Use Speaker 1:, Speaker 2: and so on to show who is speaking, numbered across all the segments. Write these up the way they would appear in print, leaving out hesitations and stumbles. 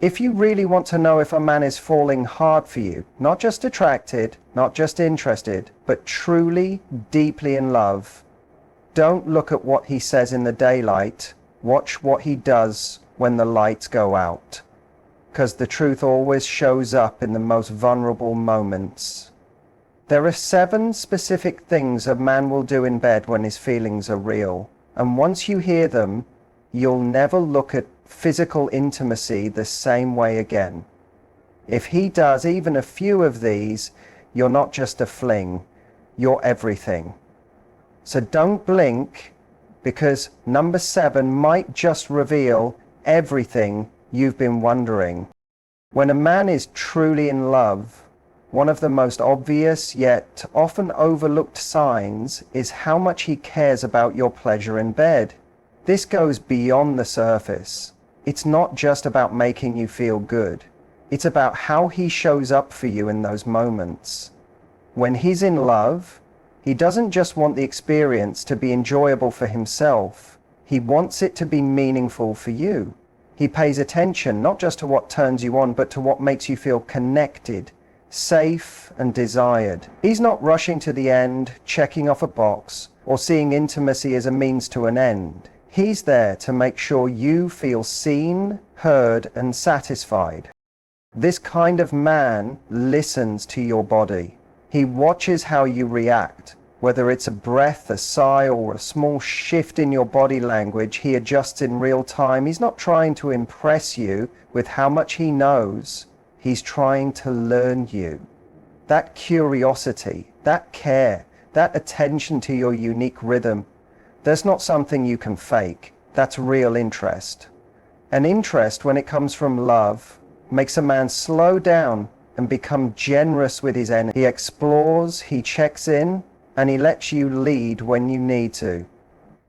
Speaker 1: If you really want to know if a man is falling hard for you, not just attracted, not just interested, but truly, deeply in love, don't look at what he says in the daylight. Watch what he does when the lights go out. Because the truth always shows up in the most vulnerable moments. There are 7 specific things a man will do in bed when his feelings are real. And once you hear them, you'll never look at physical intimacy the same way again. If he does even a few of these, you're not just a fling, you're everything. So don't blink, because number 7 might just reveal everything you've been wondering. When a man is truly in love, one of the most obvious yet often overlooked signs is how much he cares about your pleasure in bed. This goes beyond the surface. It's not just about making you feel good. It's about how he shows up for you in those moments. When he's in love, he doesn't just want the experience to be enjoyable for himself. He wants it to be meaningful for you. He pays attention not just to what turns you on, but to what makes you feel connected, safe, and desired. He's not rushing to the end, checking off a box, or seeing intimacy as a means to an end. He's there to make sure you feel seen, heard, and satisfied. This kind of man listens to your body. He watches how you react. Whether it's a breath, a sigh, or a small shift in your body language, he adjusts in real time. He's not trying to impress you with how much he knows. He's trying to learn you. That curiosity, that care, that attention to your unique rhythm, that's not something you can fake. That's real interest. And interest, when it comes from love, makes a man slow down and become generous with his energy. He explores, he checks in, and he lets you lead when you need to.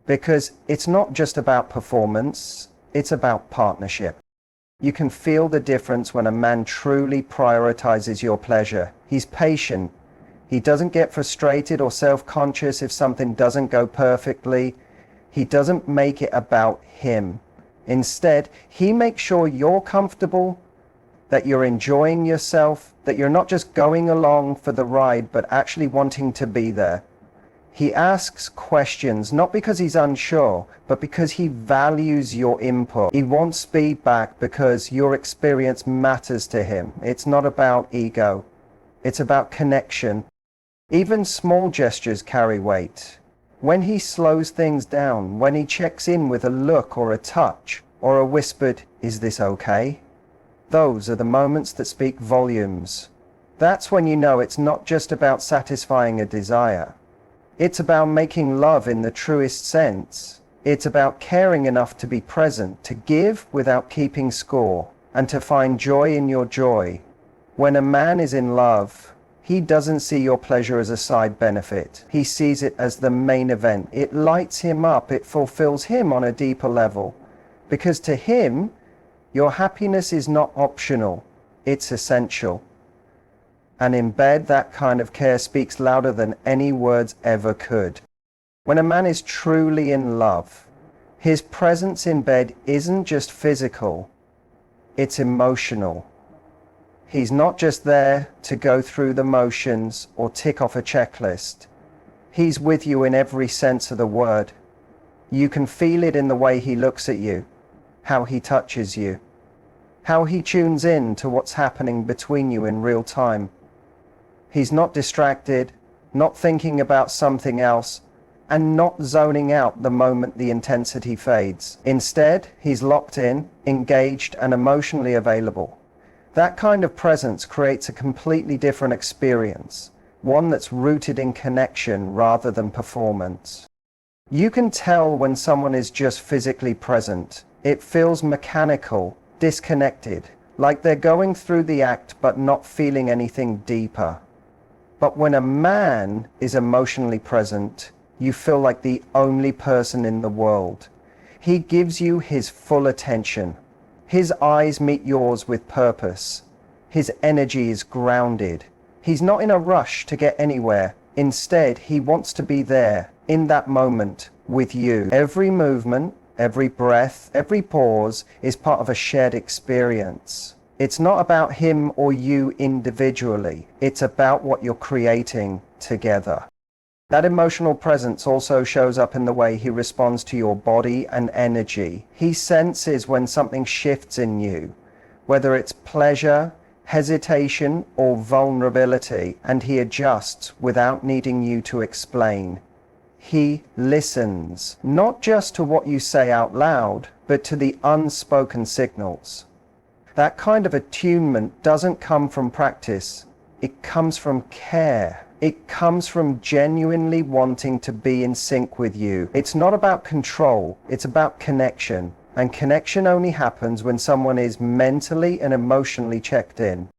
Speaker 1: Because it's not just about performance, it's about partnership. You can feel the difference when a man truly prioritizes your pleasure. He's patient. He doesn't get frustrated or self-conscious if something doesn't go perfectly. He doesn't make it about him. Instead, he makes sure you're comfortable, that you're enjoying yourself, that you're not just going along for the ride, but actually wanting to be there. He asks questions, not because he's unsure, but because he values your input. He wants feedback because your experience matters to him. It's not about ego. It's about connection. Even small gestures carry weight. When he slows things down, when he checks in with a look or a touch, or a whispered, "Is this okay?" Those are the moments that speak volumes. That's when you know it's not just about satisfying a desire. It's about making love in the truest sense. It's about caring enough to be present, to give without keeping score, and to find joy in your joy. When a man is in love, he doesn't see your pleasure as a side benefit. He sees it as the main event. It lights him up. It fulfills him on a deeper level. Because to him, your happiness is not optional. It's essential. And in bed, that kind of care speaks louder than any words ever could. When a man is truly in love, his presence in bed isn't just physical, it's emotional. He's not just there to go through the motions or tick off a checklist. He's with you in every sense of the word. You can feel it in the way he looks at you, how he touches you, how he tunes in to what's happening between you in real time. He's not distracted, not thinking about something else, and not zoning out the moment the intensity fades. Instead, he's locked in, engaged, and emotionally available. That kind of presence creates a completely different experience, one that's rooted in connection rather than performance. You can tell when someone is just physically present. It feels mechanical, disconnected, like they're going through the act but not feeling anything deeper. But when a man is emotionally present, you feel like the only person in the world. He gives you his full attention. His eyes meet yours with purpose. His energy is grounded. He's not in a rush to get anywhere. Instead, he wants to be there, in that moment, with you. Every movement, every breath, every pause is part of a shared experience. It's not about him or you individually. It's about what you're creating together. That emotional presence also shows up in the way he responds to your body and energy. He senses when something shifts in you, whether it's pleasure, hesitation, or vulnerability, and he adjusts without needing you to explain. He listens, not just to what you say out loud, but to the unspoken signals. That kind of attunement doesn't come from practice. It comes from care. It comes from genuinely wanting to be in sync with you. It's not about control, it's about connection. And connection only happens when someone is mentally and emotionally checked in.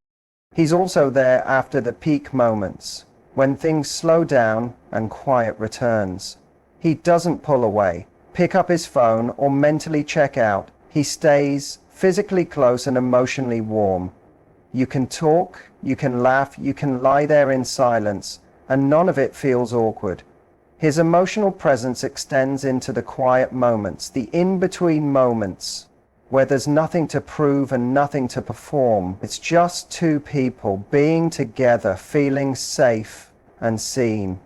Speaker 1: He's also there after the peak moments, when things slow down and quiet returns. He doesn't pull away, pick up his phone, or mentally check out. He stays physically close and emotionally warm. You can talk, you can laugh, you can lie there in silence, and none of it feels awkward. His emotional presence extends into the quiet moments, the in-between moments, where there's nothing to prove and nothing to perform. It's just two people being together, feeling safe and seen.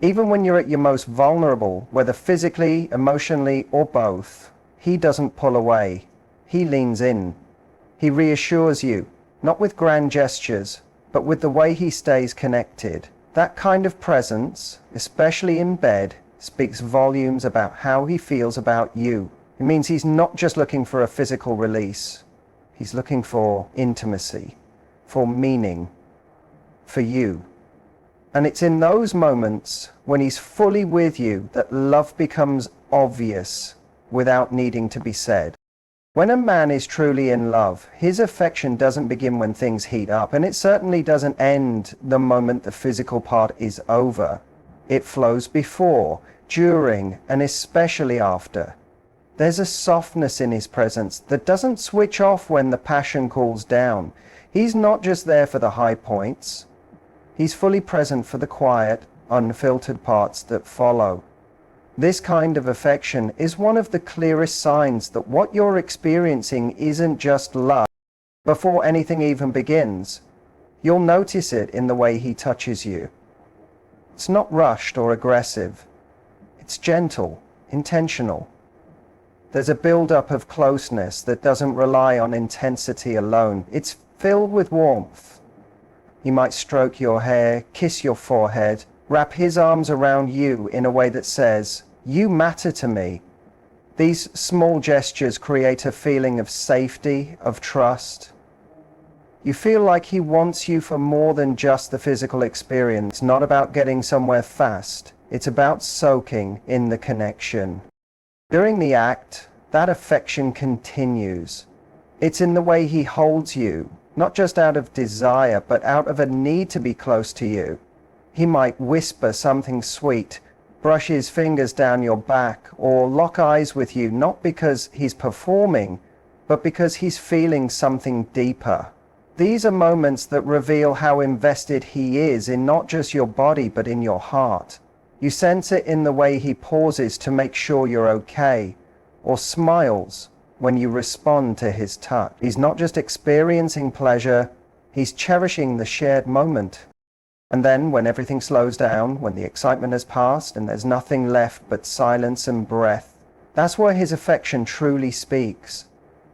Speaker 1: Even when you're at your most vulnerable, whether physically, emotionally, or both, he doesn't pull away. He leans in. He reassures you, not with grand gestures, but with the way he stays connected. That kind of presence, especially in bed, speaks volumes about how he feels about you. It means he's not just looking for a physical release. He's looking for intimacy, for meaning, for you. And it's in those moments when he's fully with you that love becomes obvious without needing to be said. When a man is truly in love, his affection doesn't begin when things heat up, and it certainly doesn't end the moment the physical part is over. It flows before, during, and especially after. There's a softness in his presence that doesn't switch off when the passion cools down. He's not just there for the high points. He's fully present for the quiet, unfiltered parts that follow. This kind of affection is one of the clearest signs that what you're experiencing isn't just love. Before anything even begins, you'll notice it in the way he touches you. It's not rushed or aggressive. It's gentle, intentional. There's a build-up of closeness that doesn't rely on intensity alone. It's filled with warmth. He might stroke your hair, kiss your forehead, wrap his arms around you in a way that says, "You matter to me." These small gestures create a feeling of safety, of trust. You feel like he wants you for more than just the physical experience. It's not about getting somewhere fast. It's about soaking in the connection. During the act, that affection continues. It's in the way he holds you, not just out of desire, but out of a need to be close to you. He might whisper something sweet, brush his fingers down your back, or lock eyes with you, not because he's performing, but because he's feeling something deeper. These are moments that reveal how invested he is in not just your body, but in your heart. You sense it in the way he pauses to make sure you're okay, or smiles when you respond to his touch. He's not just experiencing pleasure, he's cherishing the shared moment. And then when everything slows down, when the excitement has passed and there's nothing left but silence and breath, that's where his affection truly speaks.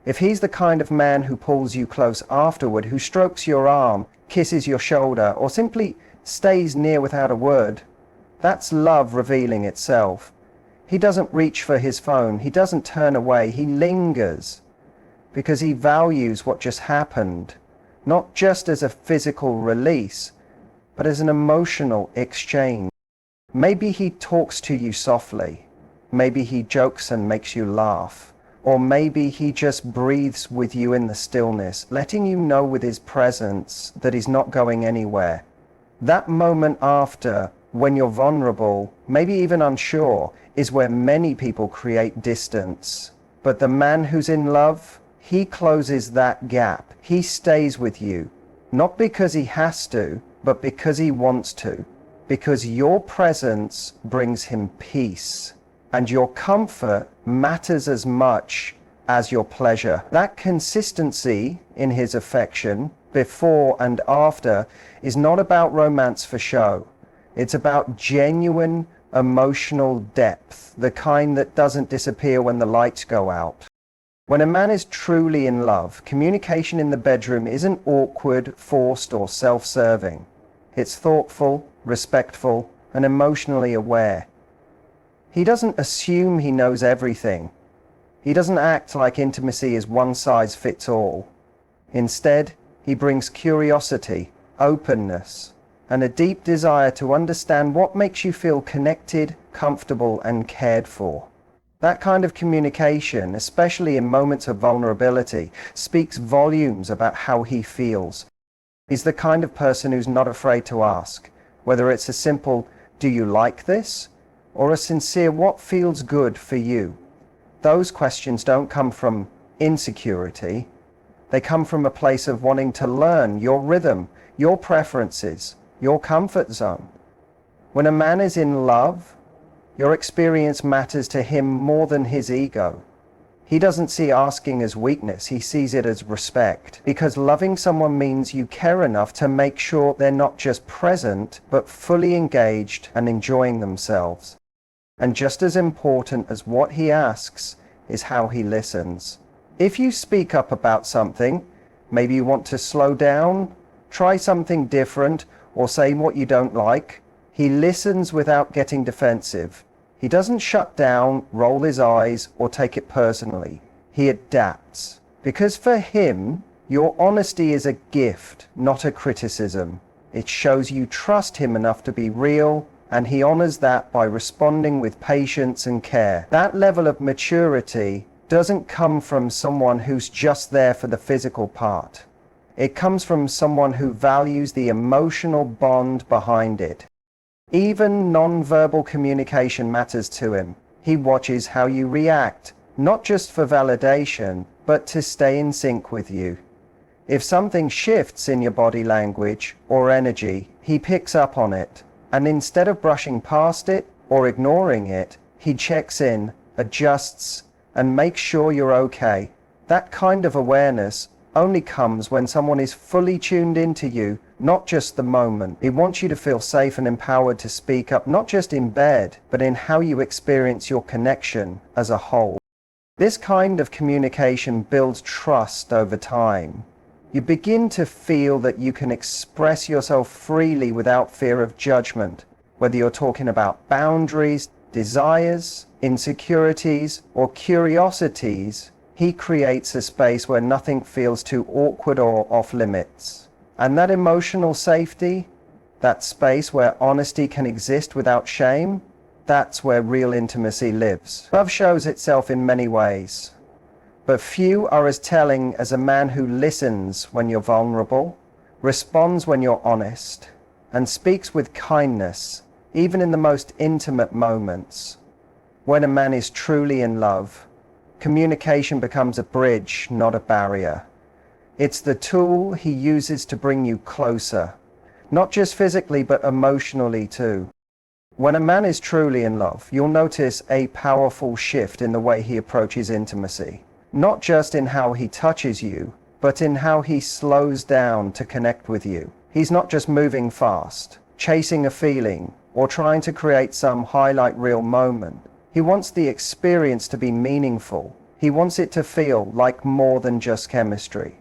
Speaker 1: If he's the kind of man who pulls you close afterward, who strokes your arm, kisses your shoulder, or simply stays near without a word, that's love revealing itself. He doesn't reach for his phone, he doesn't turn away, he lingers because he values what just happened, not just as a physical release, but as an emotional exchange. Maybe he talks to you softly, maybe he jokes and makes you laugh, or maybe he just breathes with you in the stillness, letting you know with his presence that he's not going anywhere. That moment after, when you're vulnerable, maybe even unsure, is where many people create distance. But the man who's in love, he closes that gap. He stays with you, not because he has to, but because he wants to, because your presence brings him peace. and your comfort matters as much as your pleasure. That consistency in his affection, before and after, is not about romance for show. It's about genuine emotional depth, the kind that doesn't disappear when the lights go out. When a man is truly in love, communication in the bedroom isn't awkward, forced, or self-serving. It's thoughtful, respectful, and emotionally aware. He doesn't assume he knows everything. He doesn't act like intimacy is one size fits all. Instead, he brings curiosity, openness, and a deep desire to understand what makes you feel connected, comfortable, and cared for. That kind of communication, especially in moments of vulnerability, speaks volumes about how he feels. He's the kind of person who's not afraid to ask, whether it's a simple, "Do you like this?" or a sincere, "What feels good for you?" Those questions don't come from insecurity. They come from a place of wanting to learn your rhythm, your preferences, your comfort zone. When a man is in love, your experience matters to him more than his ego. He doesn't see asking as weakness, he sees it as respect. Because loving someone means you care enough to make sure they're not just present, but fully engaged and enjoying themselves. And just as important as what he asks is how he listens. If you speak up about something, maybe you want to slow down, try something different, or say what you don't like, he listens without getting defensive. He doesn't shut down, roll his eyes, or take it personally. He adapts. Because for him, your honesty is a gift, not a criticism. It shows you trust him enough to be real, and he honors that by responding with patience and care. That level of maturity doesn't come from someone who's just there for the physical part. It comes from someone who values the emotional bond behind it. Even non-verbal communication matters to him. He watches how you react, not just for validation, but to stay in sync with you. If something shifts in your body language or energy, he picks up on it, and instead of brushing past it or ignoring it, he checks in, adjusts, and makes sure you're okay. That kind of awareness only comes when someone is fully tuned into you, not just the moment. He wants you to feel safe and empowered to speak up, not just in bed, but in how you experience your connection as a whole. This kind of communication builds trust over time. You begin to feel that you can express yourself freely without fear of judgment, whether you're talking about boundaries, desires, insecurities, or curiosities. He creates a space where nothing feels too awkward or off limits. And that emotional safety, that space where honesty can exist without shame, that's where real intimacy lives. Love shows itself in many ways, but few are as telling as a man who listens when you're vulnerable, responds when you're honest, and speaks with kindness, even in the most intimate moments. When a man is truly in love, communication becomes a bridge, not a barrier. It's the tool he uses to bring you closer, not just physically, but emotionally too. When a man is truly in love, you'll notice a powerful shift in the way he approaches intimacy. Not just in how he touches you, but in how he slows down to connect with you. He's not just moving fast, chasing a feeling, or trying to create some highlight reel moment. He wants the experience to be meaningful. He wants it to feel like more than just chemistry.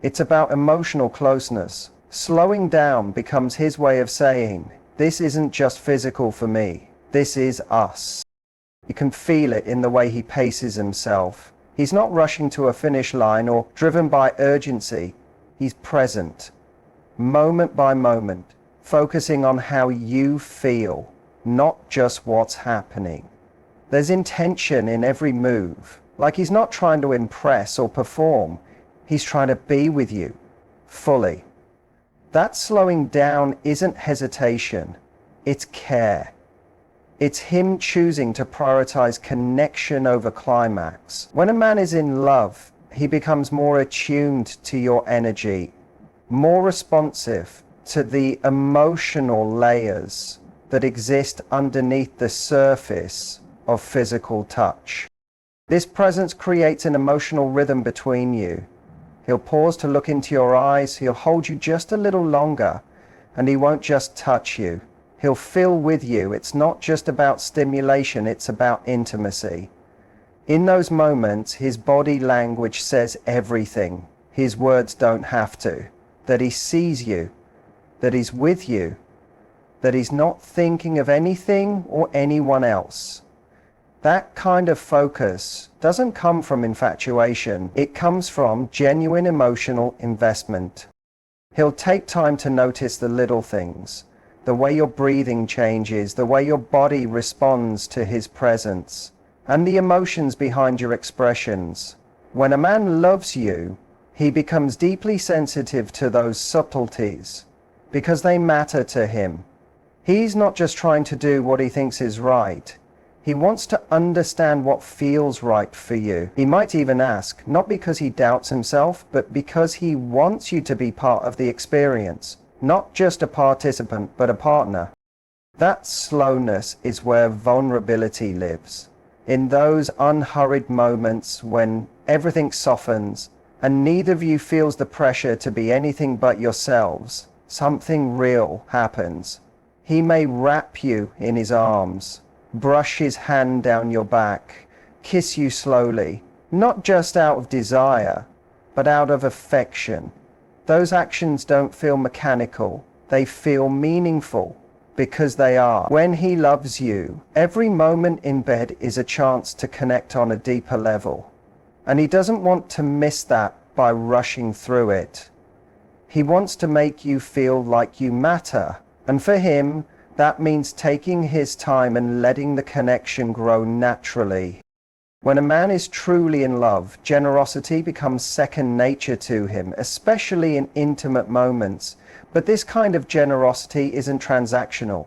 Speaker 1: It's about emotional closeness. Slowing down becomes his way of saying, "This isn't just physical for me. This is us." You can feel it in the way he paces himself. He's not rushing to a finish line or driven by urgency. He's present, moment by moment, focusing on how you feel, not just what's happening. There's intention in every move, like he's not trying to impress or perform. He's trying to be with you, fully. That slowing down isn't hesitation, it's care. It's him choosing to prioritize connection over climax. When a man is in love, he becomes more attuned to your energy, more responsive to the emotional layers that exist underneath the surface of physical touch. This presence creates an emotional rhythm between you. He'll pause to look into your eyes, he'll hold you just a little longer, and he won't just touch you. He'll feel with you. It's not just about stimulation, it's about intimacy. In those moments, his body language says everything. His words don't have to. That he sees you, that he's with you, that he's not thinking of anything or anyone else. That kind of focus doesn't come from infatuation. It comes from genuine emotional investment. He'll take time to notice the little things, the way your breathing changes, the way your body responds to his presence, and the emotions behind your expressions. When a man loves you, he becomes deeply sensitive to those subtleties because they matter to him. He's not just trying to do what he thinks is right. He wants to understand what feels right for you. He might even ask, not because he doubts himself, but because he wants you to be part of the experience, not just a participant, but a partner. That slowness is where vulnerability lives. In those unhurried moments when everything softens and neither of you feels the pressure to be anything but yourselves, something real happens. He may wrap you in his arms, brush his hand down your back, kiss you slowly, not just out of desire, but out of affection. Those actions don't feel mechanical, they feel meaningful, because they are. When he loves you, every moment in bed is a chance to connect on a deeper level. And he doesn't want to miss that by rushing through it. He wants to make you feel like you matter. And for him, that means taking his time and letting the connection grow naturally. When a man is truly in love, generosity becomes second nature to him, especially in intimate moments. But this kind of generosity isn't transactional.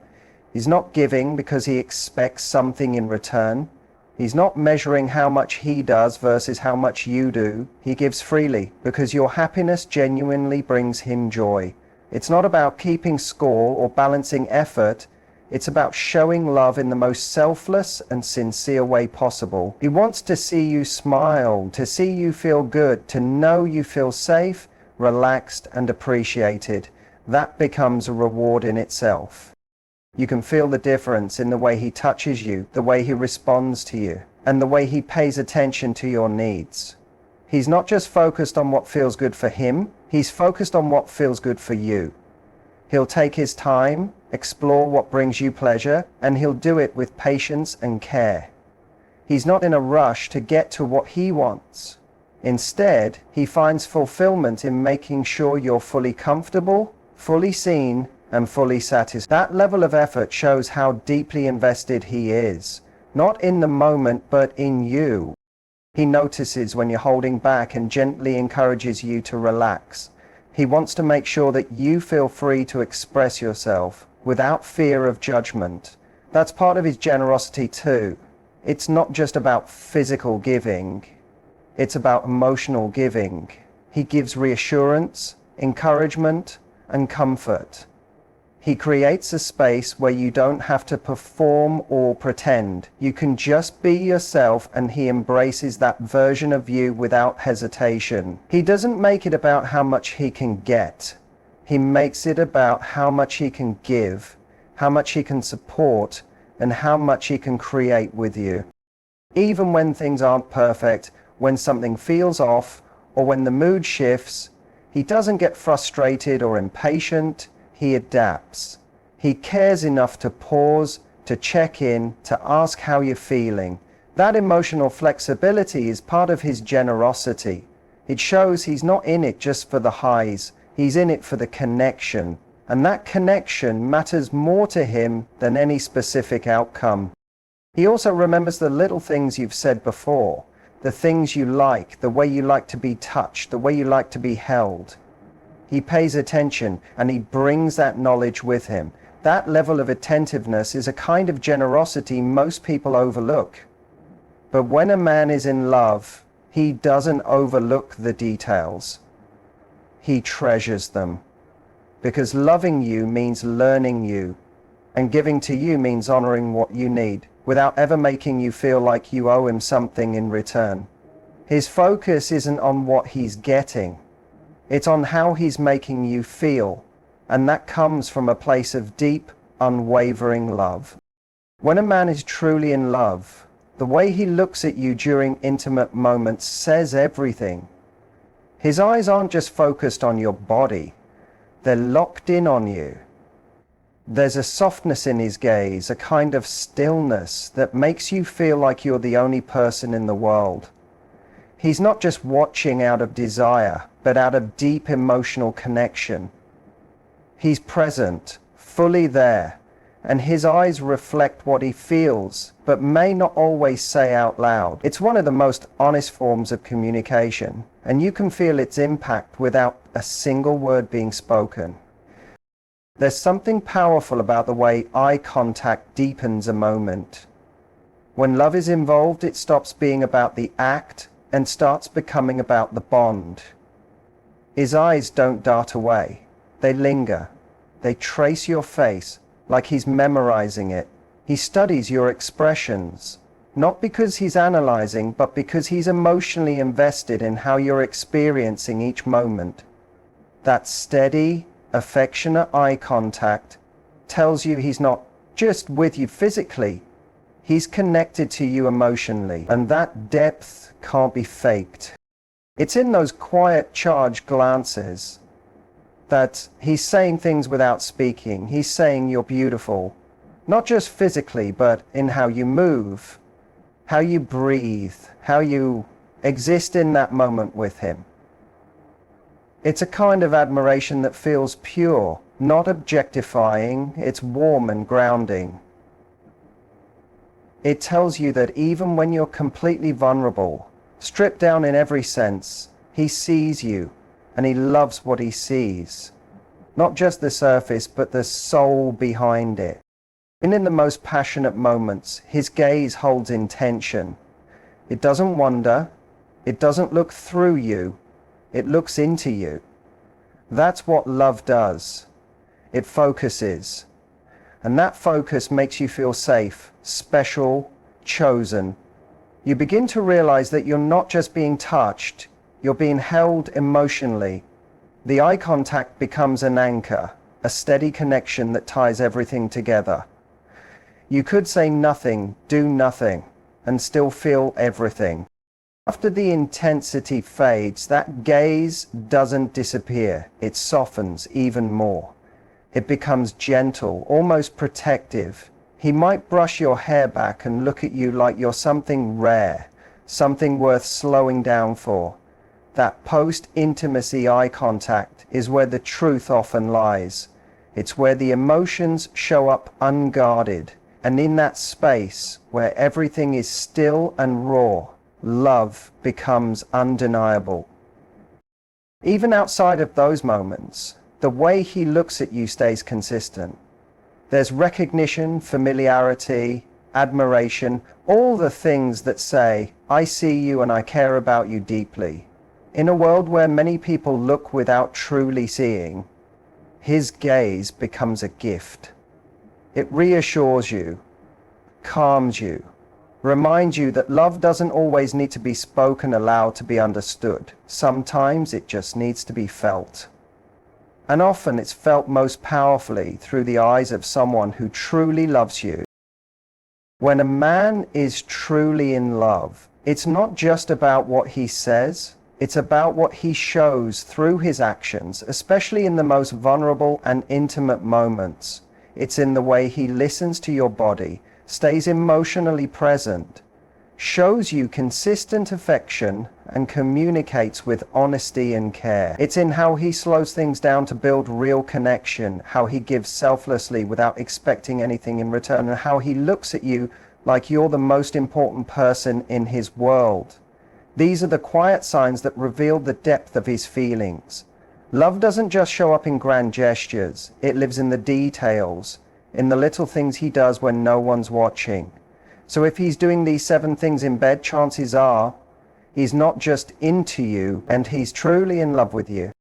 Speaker 1: He's not giving because he expects something in return. He's not measuring how much he does versus how much you do. He gives freely because your happiness genuinely brings him joy. It's not about keeping score or balancing effort. It's about showing love in the most selfless and sincere way possible. He wants to see you smile, to see you feel good, to know you feel safe, relaxed, and appreciated. That becomes a reward in itself. You can feel the difference in the way he touches you, the way he responds to you, and the way he pays attention to your needs. He's not just focused on what feels good for him, he's focused on what feels good for you. He'll take his time, explore what brings you pleasure, and he'll do it with patience and care. He's not in a rush to get to what he wants. Instead, he finds fulfillment in making sure you're fully comfortable, fully seen, and fully satisfied. That level of effort shows how deeply invested he is, not in the moment, but in you. He notices when you're holding back and gently encourages you to relax. He wants to make sure that you feel free to express yourself without fear of judgment. That's part of his generosity too. It's not just about physical giving, it's about emotional giving. He gives reassurance, encouragement, and comfort. He creates a space where you don't have to perform or pretend. You can just be yourself, and he embraces that version of you without hesitation. He doesn't make it about how much he can get. He makes it about how much he can give, how much he can support, and how much he can create with you. Even when things aren't perfect, when something feels off, or when the mood shifts, he doesn't get frustrated or impatient. He adapts. He cares enough to pause, to check in, to ask how you're feeling. That emotional flexibility is part of his generosity. It shows he's not in it just for the highs. He's in it for the connection. And that connection matters more to him than any specific outcome. He also remembers the little things you've said before, the things you like, the way you like to be touched, the way you like to be held. He pays attention and he brings that knowledge with him. That level of attentiveness is a kind of generosity most people overlook. But when a man is in love, he doesn't overlook the details. He treasures them. Because loving you means learning you, and giving to you means honoring what you need. without ever making you feel like you owe him something in return. His focus isn't on what he's getting, it's on how he's making you feel, and that comes from a place of deep, unwavering love. When a man is truly in love, the way he looks at you during intimate moments says everything. His eyes aren't just focused on your body, they're locked in on you. There's a softness in his gaze, a kind of stillness that makes you feel like you're the only person in the world. He's not just watching out of desire, but out of deep emotional connection. He's present, fully there, and his eyes reflect what he feels, but may not always say out loud. It's one of the most honest forms of communication, and you can feel its impact without a single word being spoken. There's something powerful about the way eye contact deepens a moment. When love is involved, it stops being about the act and starts becoming about the bond. His eyes don't dart away. They linger. They trace your face like he's memorizing it. He studies your expressions, not because he's analyzing, but because he's emotionally invested in how you're experiencing each moment. That steady, affectionate eye contact tells you he's not just with you physically, he's connected to you emotionally, and that depth can't be faked. It's in those quiet, charged glances that he's saying things without speaking. He's saying you're beautiful, not just physically, but in how you move, how you breathe, how you exist in that moment with him. It's a kind of admiration that feels pure, not objectifying. It's warm and grounding. It tells you that even when you're completely vulnerable, stripped down in every sense, he sees you and he loves what he sees. Not just the surface, but the soul behind it. And in the most passionate moments, his gaze holds intention. It doesn't wander. It doesn't look through you. It looks into you. That's what love does. It focuses. And that focus makes you feel safe, special, chosen. You begin to realize that you're not just being touched, you're being held emotionally. The eye contact becomes an anchor, a steady connection that ties everything together. You could say nothing, do nothing, and still feel everything. After the intensity fades, that gaze doesn't disappear. It softens even more. It becomes gentle, almost protective. He might brush your hair back and look at you like you're something rare, something worth slowing down for. That post-intimacy eye contact is where the truth often lies. It's where the emotions show up unguarded. And in that space, where everything is still and raw, love becomes undeniable. Even outside of those moments, the way he looks at you stays consistent. There's recognition, familiarity, admiration, all the things that say, I see you and I care about you deeply. In a world where many people look without truly seeing, his gaze becomes a gift. It reassures you, calms you, reminds you that love doesn't always need to be spoken aloud to be understood. Sometimes it just needs to be felt. And often it's felt most powerfully through the eyes of someone who truly loves you. When a man is truly in love, it's not just about what he says, it's about what he shows through his actions, especially in the most vulnerable and intimate moments. It's in the way he listens to your body, stays emotionally present, shows you consistent affection, and communicates with honesty and care. It's in how he slows things down to build real connection, how he gives selflessly without expecting anything in return, and how he looks at you like you're the most important person in his world. These are the quiet signs that reveal the depth of his feelings. Love doesn't just show up in grand gestures. It lives in the details, in the little things he does when no one's watching. So if he's doing these 7 things in bed, chances are he's not just into you, and he's truly in love with you.